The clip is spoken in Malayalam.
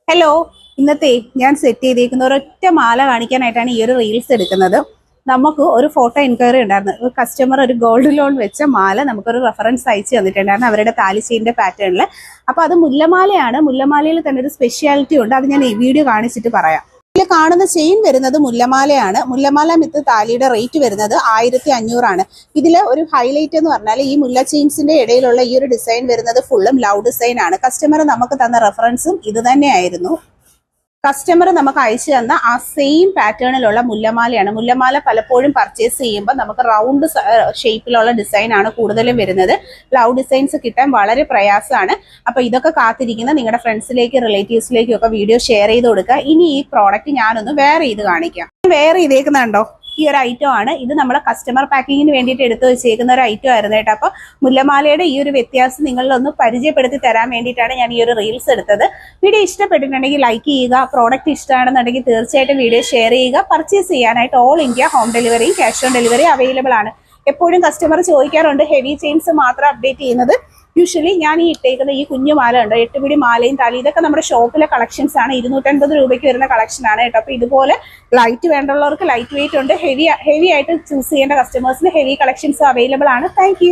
ഹലോ, ഇന്നത്തെ ഞാൻ സെറ്റ് ചെയ്തേക്കുന്ന ഒരൊറ്റ മാല കാണിക്കാനായിട്ടാണ് ഈ ഒരു റീൽസ് എടുക്കുന്നത്. നമുക്ക് ഒരു ഫോട്ടോ എൻക്വയറി ഉണ്ടായിരുന്നു. ഒരു കസ്റ്റമർ ഒരു ഗോൾഡ് ലോൺ വെച്ച മാല നമുക്കൊരു റെഫറൻസ് അയച്ചു തന്നിട്ടുണ്ടായിരുന്നു അവരുടെ താലിച്ചെയിൻ്റെ പാറ്റേണിൽ. അപ്പോൾ അത് മുല്ലമാലയാണ്. മുല്ലമാലയിൽ തന്നെ ഒരു സ്പെഷ്യാലിറ്റി ഉണ്ട്. അത് ഞാൻ ഈ വീഡിയോ കാണിച്ചിട്ട് പറയാം. ഇതിൽ കാണുന്ന ചെയിൻ വരുന്നത് മുല്ലമാലയാണ്. മുല്ലമാല വിത്ത് താലിയുടെ റേറ്റ് വരുന്നത് 1500 ഇതിൽ ഒരു ഹൈലൈറ്റ് എന്ന് പറഞ്ഞാൽ ഈ മുല്ല ചെയിൻസിന്റെ ഇടയിലുള്ള ഈ ഒരു ഡിസൈൻ വരുന്നത് ഫുള്ളും ലവ് ഡിസൈൻ ആണ്. കസ്റ്റമർ നമുക്ക് തന്ന റെഫറൻസും ഇത് തന്നെയായിരുന്നു. കസ്റ്റമർ നമുക്ക് അയച്ചു തന്ന ആ സെയിം പാറ്റേണിലുള്ള മുല്ലമാലയാണ്. മുല്ലമാല പലപ്പോഴും പർച്ചേസ് ചെയ്യുമ്പോൾ നമുക്ക് റൗണ്ട് ഷേപ്പിലുള്ള ഡിസൈൻ ആണ് കൂടുതലും വരുന്നത്. ലവ് ഡിസൈൻസ് കിട്ടാൻ വളരെ പ്രയാസമാണ്. അപ്പൊ ഇതൊക്കെ കാത്തിരിക്കുന്ന നിങ്ങളുടെ ഫ്രണ്ട്സിലേക്ക് റിലേറ്റീവ്സിലേക്കും ഒക്കെ വീഡിയോ ഷെയർ ചെയ്ത് കൊടുക്കുക. ഇനി ഈ പ്രോഡക്റ്റ് ഞാനൊന്ന് വെയർ ചെയ്ത് കാണിക്കാം. വെയർ ചെയ്തേക്കുന്നുണ്ടോ? ഈ ഒരു ഐറ്റം ആണ്. ഇത് നമ്മളെ കസ്റ്റമർ പാക്കിങ്ങിന് വേണ്ടിയിട്ട് എടുത്തു വെച്ചേക്കുന്ന ഒരു ഐറ്റം ആയിരുന്നു കേട്ടോ. അപ്പൊ മുല്ലമാലയുടെ ഈ ഒരു വ്യത്യാസം നിങ്ങളിലൊന്ന് പരിചയപ്പെടുത്തി തരാൻ വേണ്ടിയിട്ടാണ് ഞാൻ ഈ ഒരു റീൽസ് എടുത്തത്. വീഡിയോ ഇഷ്ടപ്പെട്ടിട്ടുണ്ടെങ്കിൽ ലൈക്ക് ചെയ്യുക. പ്രോഡക്റ്റ് ഇഷ്ടമാണെന്നുണ്ടെങ്കിൽ തീർച്ചയായിട്ടും വീഡിയോ ഷെയർ ചെയ്യുക. പർച്ചേസ് ചെയ്യാനായിട്ട് ഓൾ ഇന്ത്യ ഹോം ഡെലിവറിയും ക്യാഷ് ഓൺ ഡെലിവറി അവൈലബിൾ ആണ്. എപ്പോഴും കസ്റ്റമർ ചോദിക്കാറുണ്ട് ഹെവി ചെയിൻസ് മാത്രം അപ്ഡേറ്റ് ചെയ്യുന്നത്. യൂഷ്വലി ഞാൻ ഈ ഇട്ടേക്കുന്ന ഈ കുഞ്ഞു മാല ഉണ്ട്, 8 പിടി മാലയും താലി, ഇതൊക്കെ നമ്മുടെ ഷോപ്പിലെ കളക്ഷൻസ് ആണ്. 250 രൂപയ്ക്ക് വരുന്ന കളക്ഷൻ ആണ് കേട്ടോ. അപ്പൊ ഇതുപോലെ ലൈറ്റ് വേണ്ടുള്ളവർക്ക് ലൈറ്റ് വെയിറ്റ് ഉണ്ട്. ഹെവി ആയിട്ട് ചൂസ് ചെയ്യേണ്ട കസ്റ്റമേഴ്സിന് ഹെവി കളക്ഷൻസ് അവൈലബിൾ ആണ്. താങ്ക്